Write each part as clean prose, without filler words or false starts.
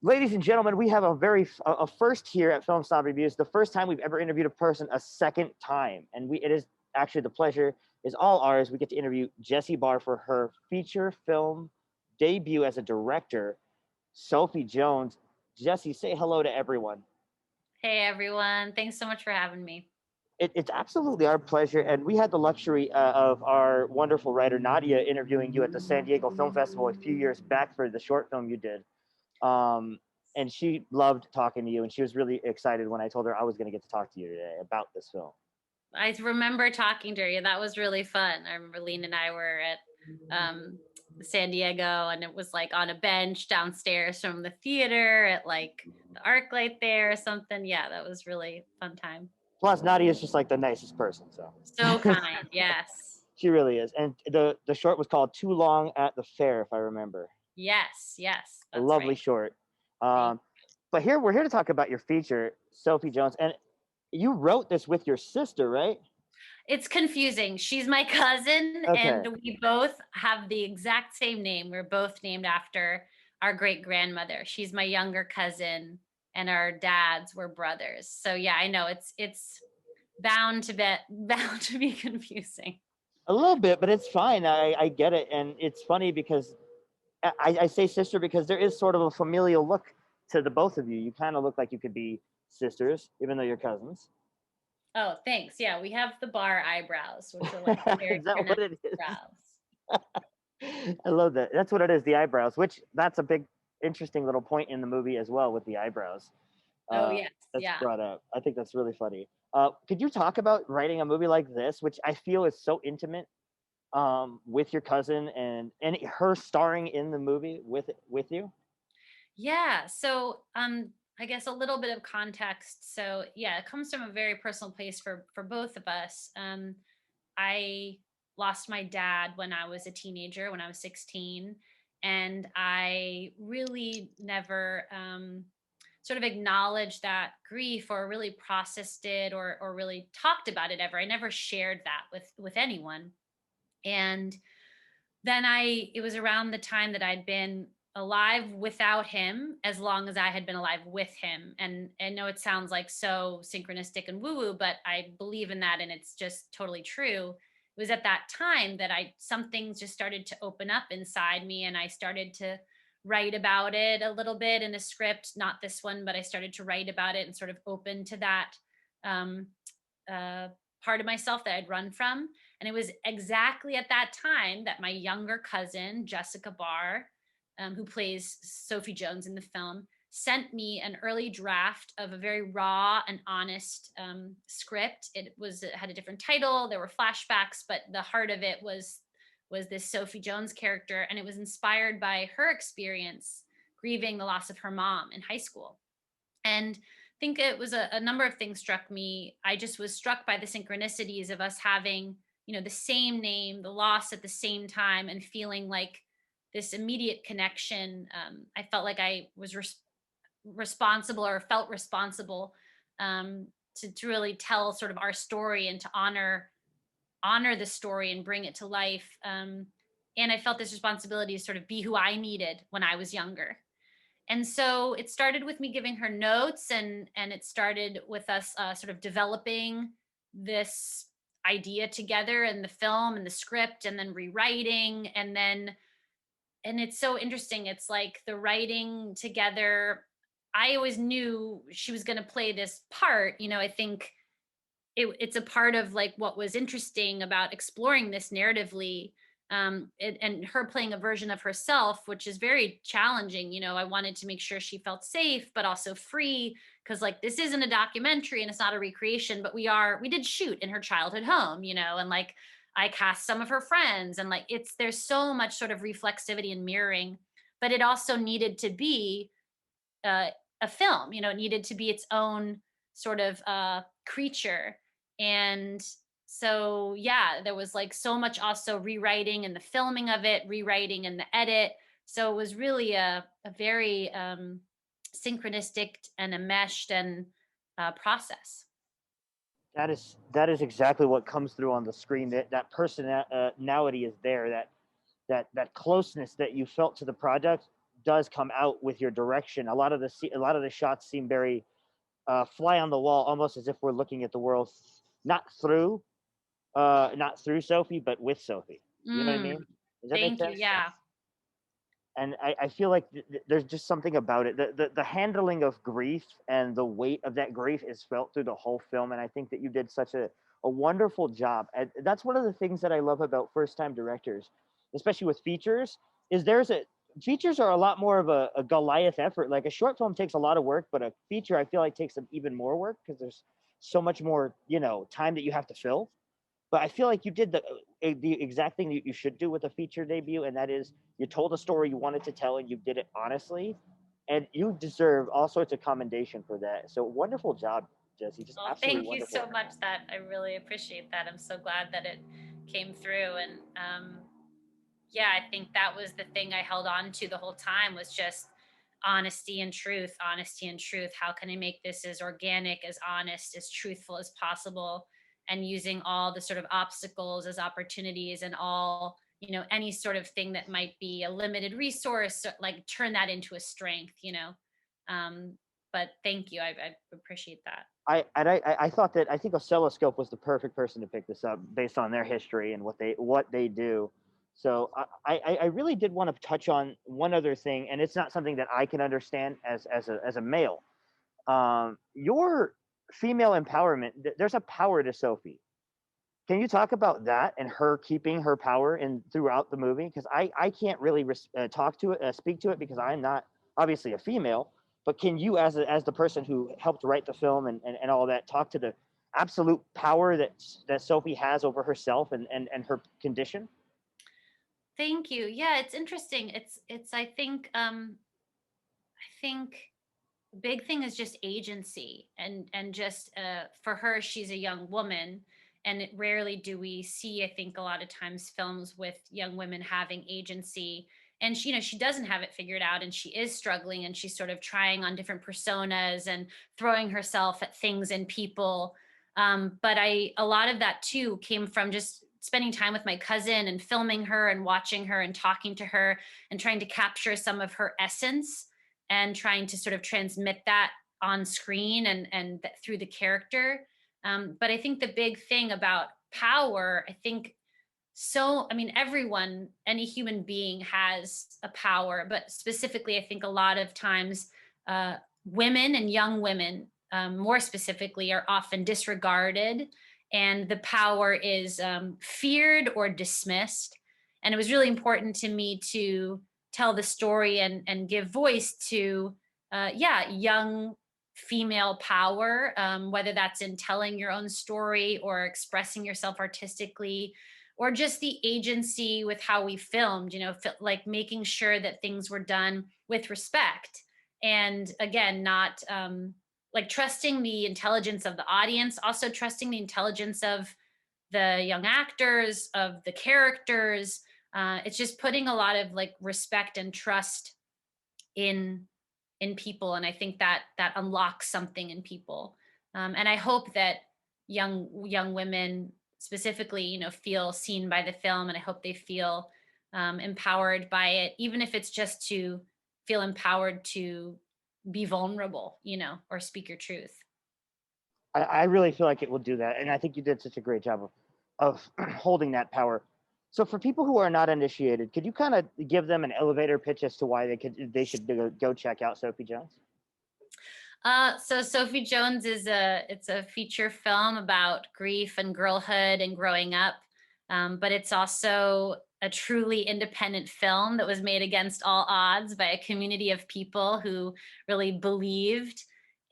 Ladies and gentlemen, we have a first here at Film Snob Reviews. The first time we've ever interviewed a person a second time, and it is actually the pleasure is all ours. We get to interview Jessie Barr for her feature film debut as a director. Sophie Jones. Jessie, say hello to everyone. Hey everyone, thanks so much for having me. It's absolutely our pleasure, and we had the luxury of our wonderful writer Nadia interviewing you at the San Diego Film Festival a few years back for the short film you did. Um, and she loved talking to you, and she was really excited when I told her I was going to get to talk to you today about this film. I remember talking to you. That was really fun. I remember Lean and I were at San Diego, and it was like on a bench downstairs from the theater at like the ArcLight there or something. Yeah, that was really fun time. Plus, Nadia is just like the nicest person, so So kind. Yes. she really is. And the short was called "Too Long at the Fair," if I remember. Yes. Yes. A That's lovely right. short. Thank But here we're here to talk about your feature, Sophie Jones, and you wrote this with your sister, right? It's confusing. She's my cousin, Okay. and we both have the exact same name. We're both named after our great grandmother. She's my younger cousin, and our dads were brothers. So yeah, I know it's bound to be bound to be confusing. A little bit, but it's fine. I get it, and it's funny because I say sister because there is sort of a familial look to the both of you. You kind of look like you could be sisters, even though you're cousins. Oh, thanks. Yeah, we have the bar eyebrows, which are like very Is that what pronounced it is? brows. I love that. That's what it is. The eyebrows, which that's a big, interesting little point in the movie as well with the eyebrows. Oh Uh, yes, that's yeah. brought up. I think that's really funny. Could you talk about writing a movie like this, which I feel is so intimate, with your cousin and her starring in the movie with you? Yeah. So, I guess a little bit of context. So, yeah, it comes from a very personal place for both of us. I lost my dad when I was a teenager, when I was 16, and I really never sort of acknowledged that grief or really processed it or really talked about it ever. I never shared that with anyone. And then it was around the time that I'd been alive without him as long as I had been alive with him. And I know it sounds like so synchronistic and woo woo, but I believe in that and it's just totally true. It was at that time that some things just started to open up inside me and I started to write about it a little bit in a script, not this one, but I started to write about it and sort of open to that um, uh, part of myself that I'd run from. And it was exactly at that time that my younger cousin, Jessica Barr, who plays Sophie Jones in the film, sent me an early draft of a very raw and honest script. It had a different title. There were flashbacks, but the heart of it was this Sophie Jones character, and it was inspired by her experience grieving the loss of her mom in high school. And I think it was a number of things struck me. I just was struck by the synchronicities of us having, the same name, the loss at the same time, and feeling like this immediate connection. I felt like I was responsible or felt responsible to really tell sort of our story and to honor the story and bring it to life. And I felt this responsibility to sort of be who I needed when I was younger. And so it started with me giving her notes, and it started with us sort of developing this idea together and the film and the script and then rewriting and it's so interesting. It's like the writing together. I always knew she was going to play this part. I think it's a part of like what was interesting about exploring this narratively, and her playing a version of herself, which is very challenging. I wanted to make sure she felt safe but also free, because like this isn't a documentary and it's not a recreation, but we did shoot in her childhood home, and like I cast some of her friends, and like there's so much sort of reflexivity and mirroring, but it also needed to be uh, a film. It needed to be its own sort of creature. And so, yeah, there was like so much also rewriting and the filming of it, rewriting and the edit. So it was really a very synchronistic and enmeshed and process. That is exactly what comes through on the screen. That personality is there. That closeness that you felt to the project does come out with your direction. A lot of the shots seem very fly on the wall, almost as if we're looking at the world not through Sophie, but with Sophie. You know what I Mm, mean? Does that make thank you. sense? Yeah. And I feel like there's just something about it. The handling of grief and the weight of that grief is felt through the whole film. And I think that you did such a wonderful job. And that's one of the things that I love about first time directors, especially with features, is features are a lot more of a Goliath effort. Like a short film takes a lot of work, but a feature I feel like takes even more work because there's so much more, time that you have to fill. But I feel like you did the exact thing that you should do with a feature debut, and that is you told a story you wanted to tell, and you did it honestly, and you deserve all sorts of commendation for that. So wonderful job, Jesse. Just Well, absolutely thank you wonderful. so much. That I really appreciate that. I'm so glad that it came through. And yeah, I think that was the thing I held on to the whole time was just honesty and truth, honesty and truth. How can I make this as organic, as honest, as truthful as possible? And using all the sort of obstacles as opportunities and all, any sort of thing that might be a limited resource, like turn that into a strength, Um, but thank you. I appreciate that. I thought that I think Oscilloscope was the perfect person to pick this up based on their history and what they do. So I really did want to touch on one other thing, and it's not something that I can understand as a male. Your female empowerment. There's a power to Sophie. Can you talk about that and her keeping her power in throughout the movie? Because I can't really speak to it because I'm not obviously a female. But can you, as the person who helped write the film and all that, talk to the absolute power that Sophie has over herself and her condition? Thank you. Yeah, it's interesting. It's I think the big thing is just agency and just for her, she's a young woman, and rarely do we see, I think, a lot of times films with young women having agency. And she doesn't have it figured out, and she is struggling, and she's sort of trying on different personas and throwing herself at things and people. But a lot of that too came from just spending time with my cousin and filming her and watching her and talking to her and trying to capture some of her essence and trying to sort of transmit that on screen and through the character. But I think the big thing about power, I think, I mean, everyone, any human being has a power, but specifically, I think a lot of times women and young women, more specifically, are often disregarded, and the power is feared or dismissed. And it was really important to me to tell the story and give voice to, yeah, young female power, whether that's in telling your own story or expressing yourself artistically, or just the agency with how we filmed, like making sure that things were done with respect. And again, not like trusting the intelligence of the audience, also trusting the intelligence of the young actors, of the characters. It's just putting a lot of like respect and trust in people, and I think that unlocks something in people. And I hope that young women specifically, feel seen by the film, and I hope they feel empowered by it, even if it's just to feel empowered to be vulnerable, or speak your truth. I really feel like it will do that, and I think you did such a great job of holding that power. So for people who are not initiated, could you kind of give them an elevator pitch as to why they should go check out Sophie Jones? So Sophie Jones it's a feature film about grief and girlhood and growing up, but it's also a truly independent film that was made against all odds by a community of people who really believed.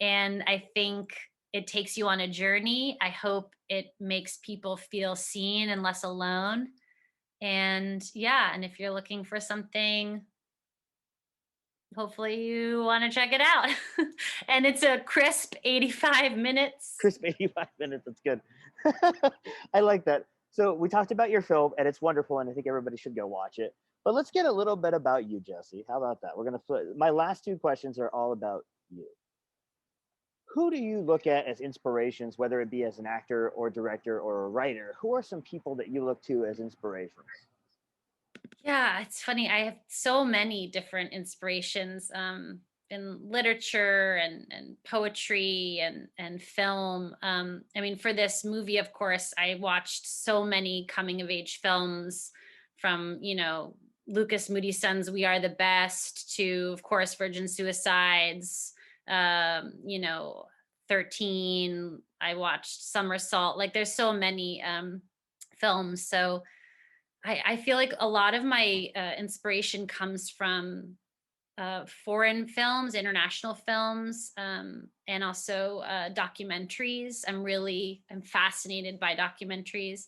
And I think it takes you on a journey. I hope it makes people feel seen and less alone. And yeah, and if you're looking for something, hopefully you want to check it out. And it's a crisp 85 minutes. Crisp 85 minutes. That's good. I like that. So we talked about your film, and it's wonderful, and I think everybody should go watch it. But let's get a little bit about you, Jesse. How about that? We're gonna flip. My last two questions are all about you. Who do you look at as inspirations, whether it be as an actor or director or a writer? Who are some people that you look to as inspirations? Yeah, it's funny. I have so many different inspirations in literature and poetry and film. I mean, for this movie, of course, I watched so many coming of age films from, Lucas Moody Son's We Are the Best to, of course, Virgin Suicides, um, you know, 13. I watched Somersault. Like, there's so many films. So, I feel like a lot of my inspiration comes from foreign films, international films, and also documentaries. I'm fascinated by documentaries.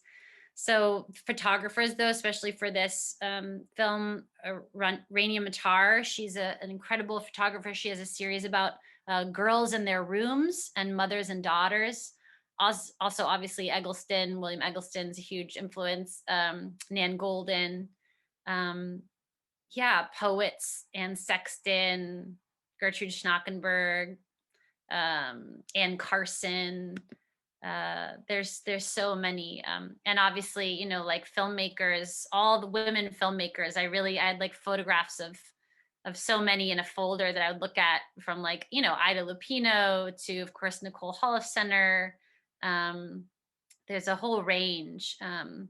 So photographers, though, especially for this film, Rania Matar, she's an incredible photographer. She has a series about girls in their rooms and mothers and daughters. Also, obviously, William Eggleston's a huge influence. Nan Golden, um, yeah, poets, Anne Sexton, Gertrude Schnackenberg, Anne Carson. There's so many, and obviously, like filmmakers, all the women filmmakers. I had like photographs of so many in a folder that I would look at, from like, Ida Lupino to, of course, Nicole Holofcener. Um, there's a whole range. I'm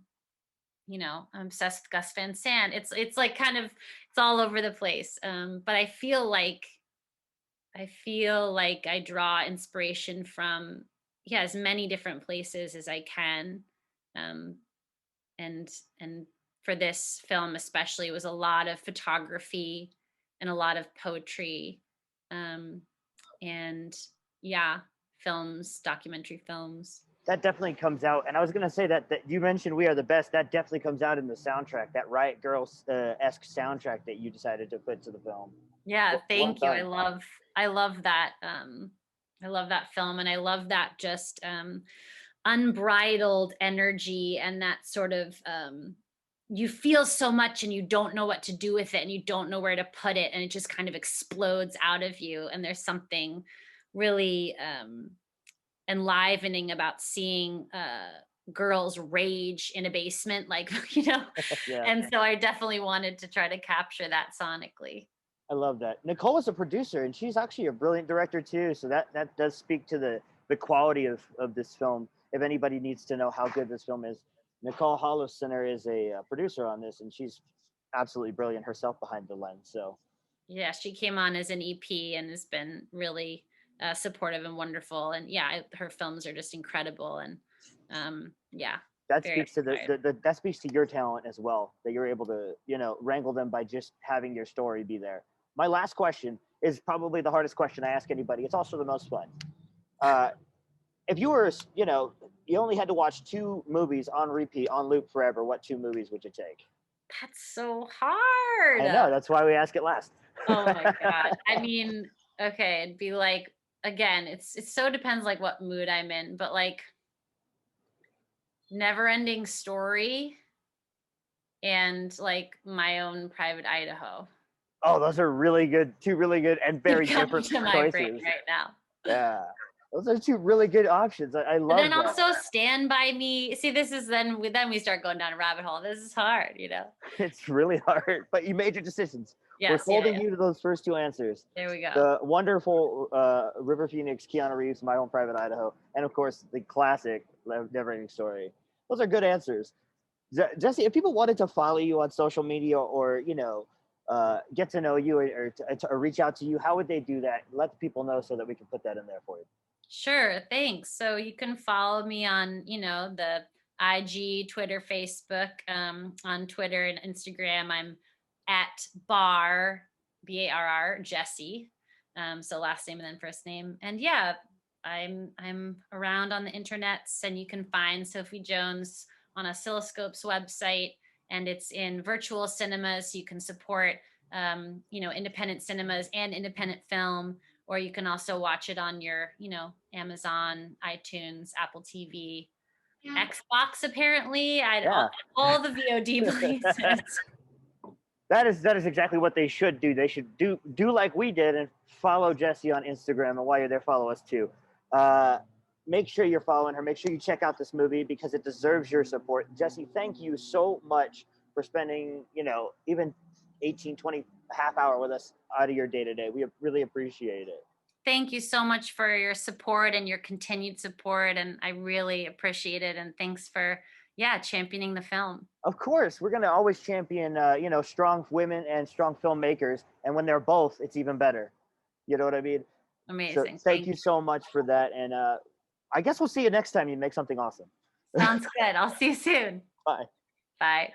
obsessed with Gus Van Sant. It's like kind of, it's all over the place. But I feel like I draw inspiration from, yeah, as many different places as I can. Um, and and for this film especially, it was a lot of photography and a lot of poetry. Um, and yeah, documentary films. That definitely comes out. And I was gonna say that you mentioned We Are the Best. That definitely comes out in the soundtrack. That Riot Girls esque soundtrack that you decided to put to the film. Yeah, Well thank you. I done. love I love that I love that film, and I love that just unbridled energy, and that sort of you feel so much and you don't know what to do with it and you don't know where to put it, and it just kind of explodes out of you, and there's something really enlivening about seeing girls rage in a basement, like, Yeah, and so I definitely wanted to try to capture that sonically. I love that. Nicole is a producer, and she's actually a brilliant director too. So that does speak to the quality of this film. If anybody needs to know how good this film is, Nicole Hollis Center is a producer on this, and she's absolutely brilliant herself behind the lens. So Yeah, she came on as an EP and has been really supportive and wonderful. And yeah, her films are just incredible. And yeah, that very speaks to inspired. that speaks to your talent as well, that you're able to wrangle them by just having your story be there. My last question is probably the hardest question I ask anybody. It's also the most fun. uh, if you were you only had to watch two movies on repeat on loop forever, what two movies would you take? That's so hard. I know, that's why we ask it last. Oh my God. I mean, okay, it'd be like, again, it so depends like what mood I'm in, but like Never Ending Story and like My Own Private Idaho. Oh, those are really good, two really good and They're very coming different to my brain choices. right now. Yeah, those are two really good options. I But love then that. also Stand By Me. See, this is then we start going down a rabbit hole. This is hard. It's really hard, but you made your decisions. We're Yes, yeah, holding yeah. you to those first two answers. There we go. The wonderful River Phoenix, Keanu Reeves, My Own Private Idaho, and of course the classic Never Ending Story. Those are good answers. Jesse, if people wanted to follow you on social media or get to know you or reach out to you, how would they do that? Let the people know so that we can put that in there for you. Sure, thanks. So you can follow me on, the IG, Twitter, Facebook. On Twitter and Instagram, I'm at Barr, Barr, Jessie. So last name and then first name. And yeah, I'm around on the internets, and you can find Sophie Jones on Oscilloscope's website, and it's in virtual cinemas. So you can support independent cinemas and independent film, or you can also watch it on your, Amazon, iTunes, Apple TV, Xbox. Apparently, Yeah, all the VOD places. that is exactly what they should do. They should do like we did and follow Jesse on Instagram. And while you're there, follow us too. Uh, Make sure you're following her. Make sure you check out this movie because it deserves your support. Jesse, thank you so much for spending, even 18, 20, half hour with us out of your day to day. We really appreciate it. Thank you so much for your support and your continued support. And I really appreciate it. And thanks for, yeah, championing the film. Of course, we're going to always champion, strong women and strong filmmakers. And when they're both, it's even better. You know what I mean? So Amazing. thank Thank you you. so much for that. And I guess we'll see you next time you make something awesome. Sounds good. I'll see you soon. Bye. Bye.